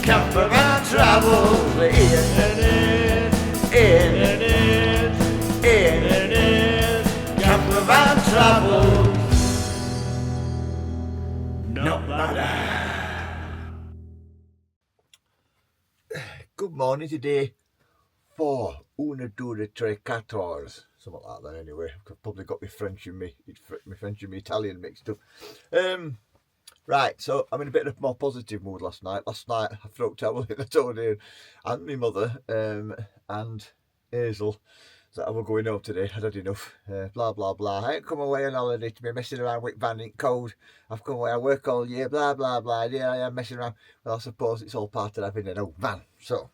Campervan travels Campervan travels. No matter. Good morning today for una dura tre quattors. Something like that anyway. I've probably got my French and me Italian mixed up. Right, so I'm in a bit of a more positive mood last night. Last night I throat out with I told Ian and my mother and Hazel that I was going home today. I'd had enough. Blah blah blah. I ain't come away on holiday to be messing around with van in cold. I've come away, I work all year, blah blah blah. Yeah, I am messing around. Well, I suppose it's all part of having an old van. So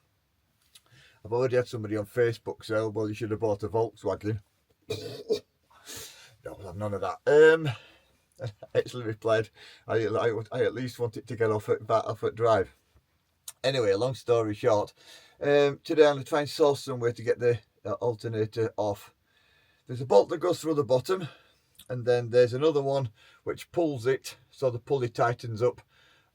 I've already had somebody on Facebook say, well, you should have bought a Volkswagen. No, I'll have none of that. I actually replied, I at least want it to get off at drive. Anyway, long story short, today I'm going to try and source somewhere to get the alternator off. There's a bolt that goes through the bottom, and then there's another one which pulls it, so the pulley tightens up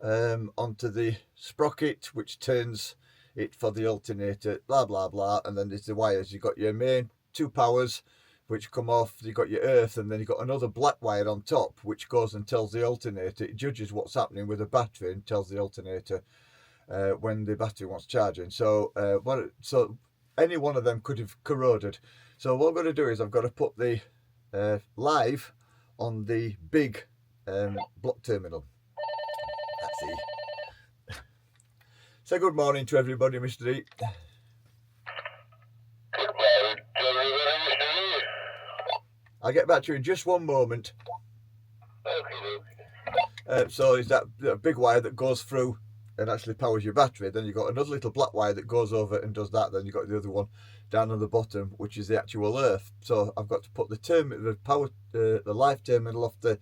onto the sprocket, which turns it for the alternator, blah blah blah. And then there's the wires. You've got your main two powers which come off, you've got your earth, and then you've got another black wire on top which goes and tells the alternator, it judges what's happening with the battery and tells the alternator when the battery wants charging. So so any one of them could have corroded. So what I'm going to do is I've got to put the live on the big block terminal. That's it. Say good morning to everybody, Mr. E. I'll get back to you in just one moment. So is that big wire that goes through and actually powers your battery. Then you've got another little black wire that goes over and does that. Then you've got the other one down on the bottom, which is the actual earth. So I've got to put the live terminal off the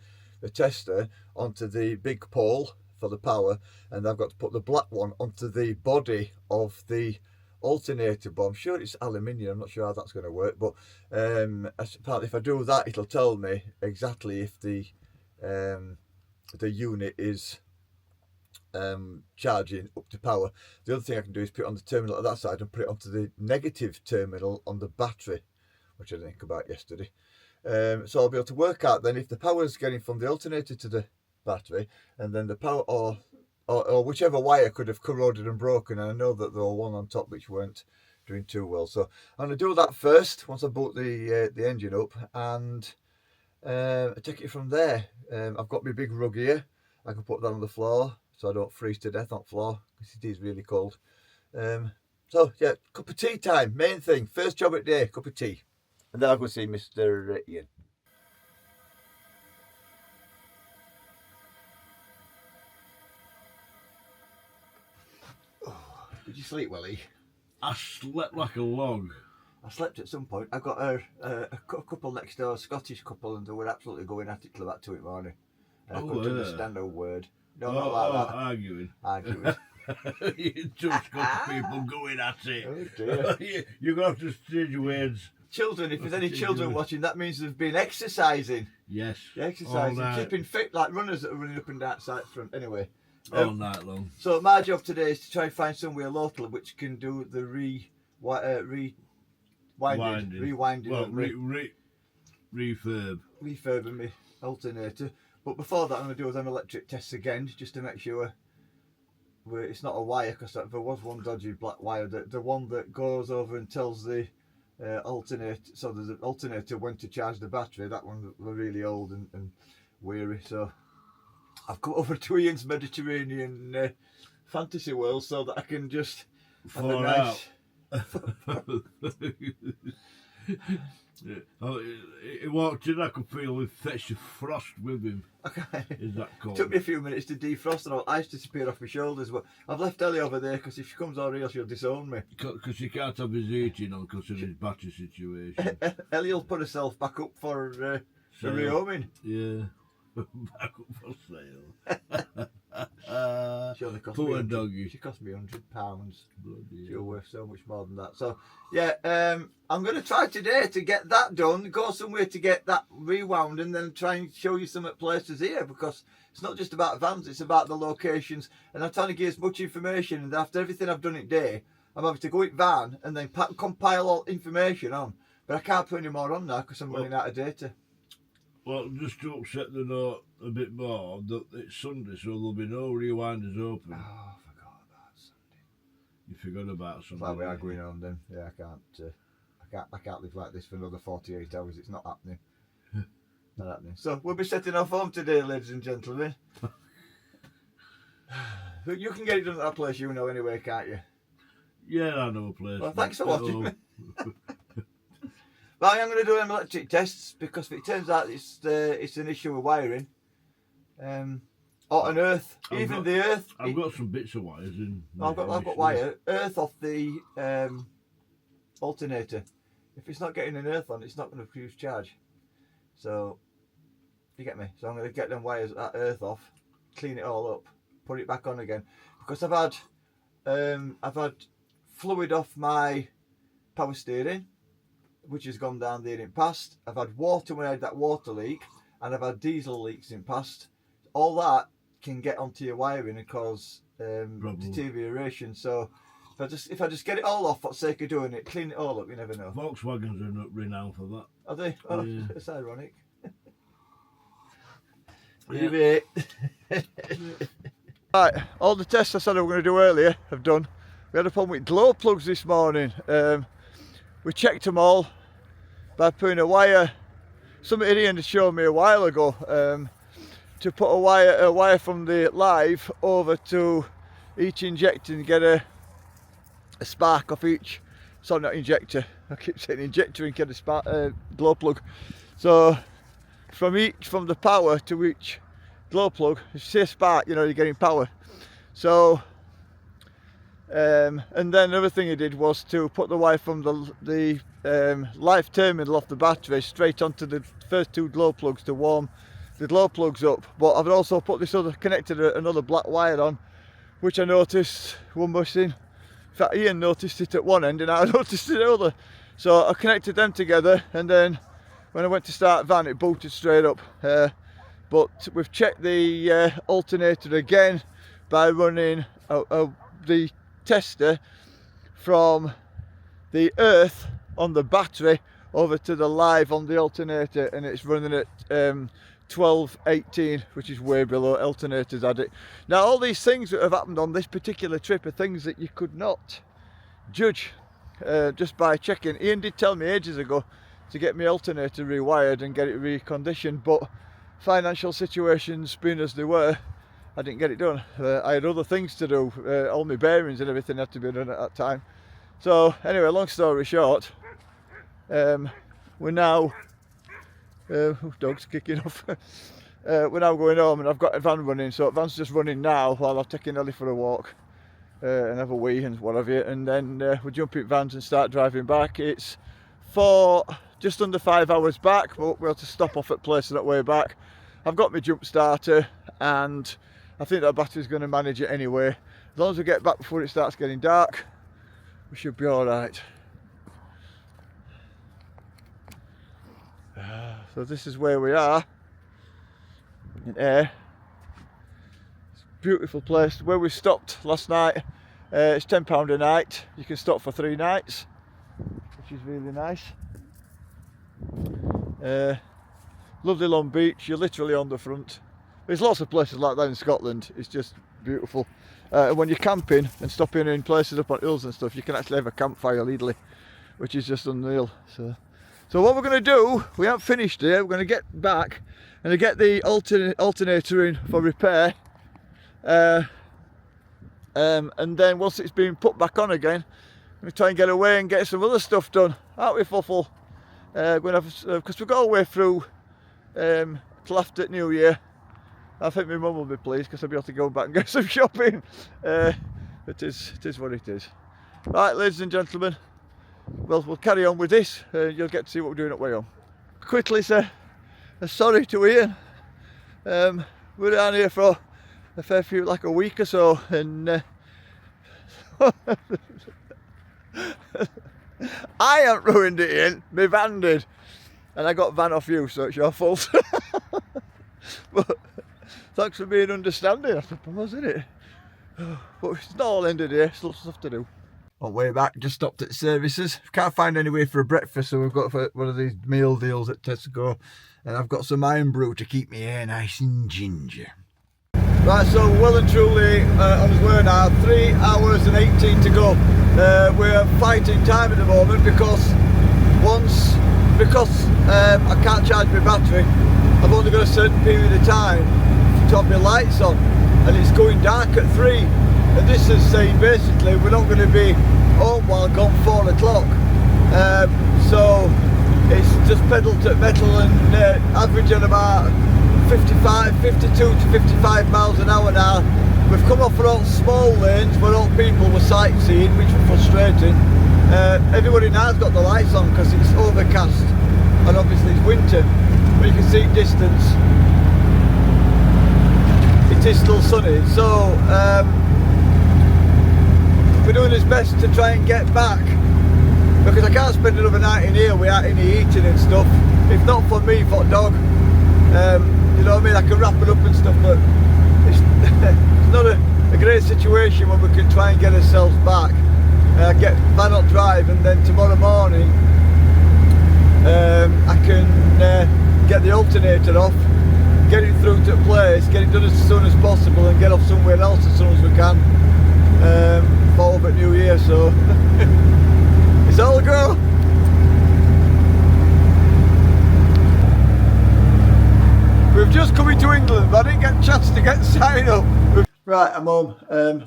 tester onto the big pole for the power, and I've got to put the black one onto the body of the alternator. But I'm sure it's aluminium. I'm not sure how that's going to work, but apparently if I do that, it'll tell me exactly if the unit is charging up to power. The other thing I can do is put it on the terminal at that side and put it onto the negative terminal on the battery, which I didn't think about yesterday. So I'll be able to work out then if the power is getting from the alternator to the battery, and then the power or whichever wire could have corroded and broken. And I know that there were one on top which weren't doing too well. So I'm going to do that first once I boot the engine up, and take it from there. I've got my big rug here. I can put that on the floor so I don't freeze to death on the floor because it is really cold. So yeah, cup of tea time, main thing. First job at day, cup of tea. And then I'll go see Mr. Ian. Did you sleep well, E? I slept like a log. I slept at some point. I got a couple next door, a Scottish couple, and they were absolutely going at it till about 2 in the morning. And I couldn't understand a word. No, not like that. Arguing. Arguing. Two Scottish people going at it. Oh dear. You're going to have to steer your words. Children, if there's any children watching, that means they've been exercising. Yes. Exercising, keeping fit, like runners that are running up and down side front. Anyway. All night long. So my job today is to try and find somewhere local which can do the rewinding. Well, refurbing my alternator. But before that, I'm going to do them electric tests again, just to make sure it's not a wire, because there was one dodgy black wire, the one that goes over and tells the alternator, so there's an alternator when to charge the battery. That one was really old and weary. So I've come over to Ian's Mediterranean fantasy world so that I can just have a nice... He walked in, I could feel he fetched a frost with him. Okay. Is that cold? Took me a few minutes to defrost and all ice disappeared off my shoulders, but I've left Ellie over there because if she comes on here she'll disown me. Because she can't have his heating on because of his battery situation. Ellie will put herself back up for rehoming. Yeah. Back up for sale. She only cost Poor me 100, doggy. she cost me £100. Bloody You're worth so much more than that. So yeah, I'm going to try today to get that done, go somewhere to get that rewound, and then try and show you some places here, because it's not just about vans, it's about the locations, and I'm trying to give as much information. And after everything I've done it day, I'm having to go with van and then compile all information on, but I can't put any more on now because I'm running out of data. Well, just to upset the note a bit more, that it's Sunday, so there'll be no rewinders open. Oh, I forgot about Sunday. You forgot about Sunday. Well, we are going on then. Yeah, I can't live like this for another 48 hours. It's not happening. Not happening. So we'll be setting off home today, ladies and gentlemen. You can get it done at that place you know anyway, can't you? Yeah, I know a place. Well, thanks for watching. But I am going to do them electric tests, because if it turns out it's an issue with wiring, or an earth, the earth. I've got some bits of wires in. I've got wire earth off the alternator. If it's not getting an earth on, it's not going to produce charge. So you get me. So I'm going to get them wires, that earth off, clean it all up, put it back on again, because I've had fluid off my power steering, which has gone down there in past. I've had water when I had that water leak, and I've had diesel leaks in past. All that can get onto your wiring and cause deterioration. So if I just get it all off for the sake of doing it, clean it all up, you never know. Volkswagens are not renowned for that. Are they? Oh, yeah. It's ironic. Yeah. Right, all the tests I said I were going to do earlier I've done. We had a problem with glow plugs this morning. We checked them all by putting a wire. Somebody Ian had shown me a while ago to put a wire from the live over to each injector and get a spark off each. Sorry, not injector. I keep saying injector and get a spark glow plug. So from the power to each glow plug, if you see a spark, you know you're getting power. So and then another thing he did was to put the wire from the live terminal off the battery straight onto the first two glow plugs to warm the glow plugs up. But I've also put this other connected another black wire on, which I noticed one missing. In fact, Ian noticed it at one end and I noticed it at the other. So I connected them together, and then when I went to start van, it booted straight up. But we've checked the alternator again by running the tester from the earth on the battery over to the live on the alternator, and it's running at 1218, which is way below alternators had it. Now all these things that have happened on this particular trip are things that you could not judge just by checking. Ian did tell me ages ago to get my alternator rewired and get it reconditioned, but financial situations being as they were, I didn't get it done. I had other things to do. All my bearings and everything had to be done at that time. So anyway, long story short, we're now dog's kicking off. We're now going home, and I've got a van running, so van's just running now while I'm taking Ellie for a walk and have a wee and what have you, and then we'll jump in vans and start driving back. It's just under 5 hours back, but we'll have to stop off at places that way back. I've got my jump starter, and I think that battery's going to manage it anyway. As long as we get back before it starts getting dark, we should be all right. So this is where we are in Ayr. It's a beautiful place. Where we stopped last night, it's £10 a night. You can stop for 3 nights, which is really nice. Lovely long beach. You're literally on the front. There's lots of places like that in Scotland. It's just beautiful. When you're camping and stopping in places up on hills and stuff, you can actually have a campfire easily, which is just unreal. So what we're going to do, we haven't finished here. We're going to get back and get the alternator in for repair, and then once it's been put back on again, we're going to try and get away and get some other stuff done, aren't we, Fuffle? We're going to have, because we've got all the way through till after New Year. I think my mum will be pleased because I'll be able to go back and get some shopping. It is what it is. Right, ladies and gentlemen, well, we'll carry on with this. You'll get to see what we're doing at way home. Quickly say a sorry to Ian. We're down here for a fair few, like a week or so, and I haven't ruined it, Ian. My van did, and I got van off you, so it's your fault. But thanks for being understanding, I suppose, isn't it? But it's not all end of the day, still stuff to do. On way back, just stopped at services. Can't find anywhere for a breakfast, so we've got one of these meal deals at Tesco, and I've got some iron brew to keep me hair nice and ginger. Right, so well and truly on his way now, 3 hours and 18 to go. We're fighting time at the moment because I can't charge my battery, I've only got a certain period of time to have my lights on, and it's going dark at 3. And this is saying basically we're not going to be home while gone 4 o'clock. So it's just pedal to metal and averaging about 52 to 55 miles an hour now. We've come off for all small lanes where all people were sightseeing, which was frustrating. Everybody now's got the lights on because it's overcast and obviously it's winter, but you can see distance. It is still sunny, so we're doing his best to try and get back, because I can't spend another night in here without any eating and stuff. If not for me, for dog. You know what I mean? I can wrap it up and stuff, but it's, it's not a great situation when we can try and get ourselves back. Get van up drive, and then tomorrow morning I can get the alternator off, get it through to a place, get it done as soon as possible, and get off somewhere else as soon as we can. For over New Year, so it's all go. We've just come into England, but I didn't get a chance to get signed up. Right, I'm home.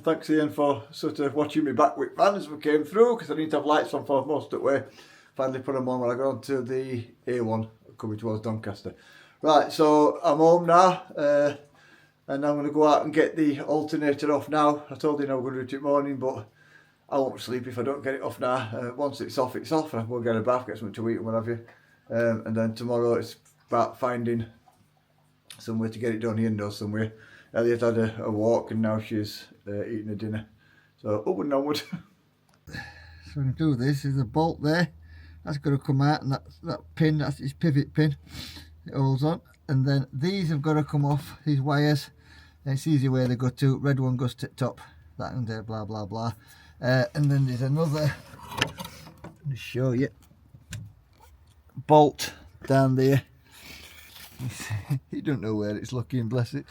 Thanks Ian for sort of watching me back with van as we came through, because I need to have lights on for most of the way. Finally put them on when I got onto the A1 coming towards Doncaster. Right, so I'm home now. And I'm going to go out and get the alternator off now. I told you I was going to do it morning, but I won't sleep if I don't get it off now. Once it's off, it's off. We'll get a bath, get something to eat and what have you. And then tomorrow it's about finding somewhere to get it done here and somewhere. Elliot had a walk and now she's eating her dinner. So upward and onward. So to do this, there's a bolt there. That's going to come out, and that pin, that's its pivot pin. It holds on. And then these have got to come off, these wires. It's easy where they go to. Red one goes to the top, that and there, blah blah blah. And then there's another, let me show you, bolt down there. You don't know where it's looking, bless it.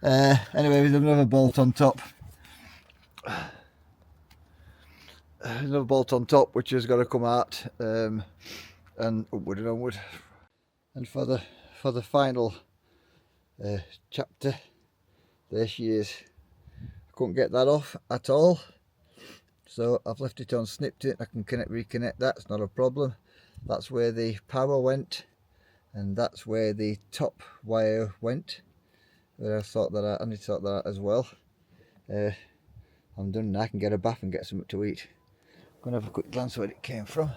Anyway, there's another bolt on top. Another bolt on top which has got to come out, and upward and onward. And for the final chapter, there she is. I couldn't get that off at all, so I've left it on, snipped it. I can reconnect that, it's not a problem. That's where the power went, and that's where the top wire went. I thought that I need to sort that out as well. I'm done now. I can get a bath and get something to eat. I'm going to have a quick glance where it came from.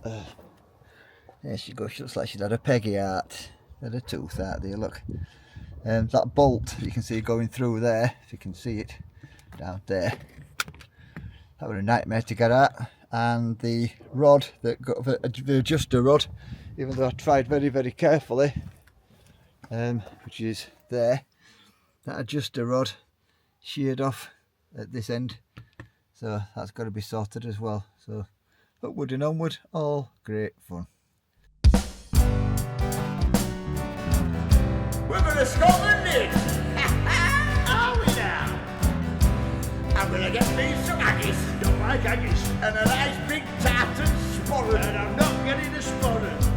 There she goes. She looks like she'd had a peggy out. Had a tooth out there, look. That bolt you can see going through there, if you can see it down there, that was a nightmare to get out. And the rod that got the adjuster rod, even though I tried very very carefully, which is there, that adjuster rod sheared off at this end, so that's got to be sorted as well. So upward and onward, all great fun. We're going to Scotland next. Are we now? I'm going to get me some haggis. Don't like haggis. And a nice big tartan sporran. And I'm not getting a sporran.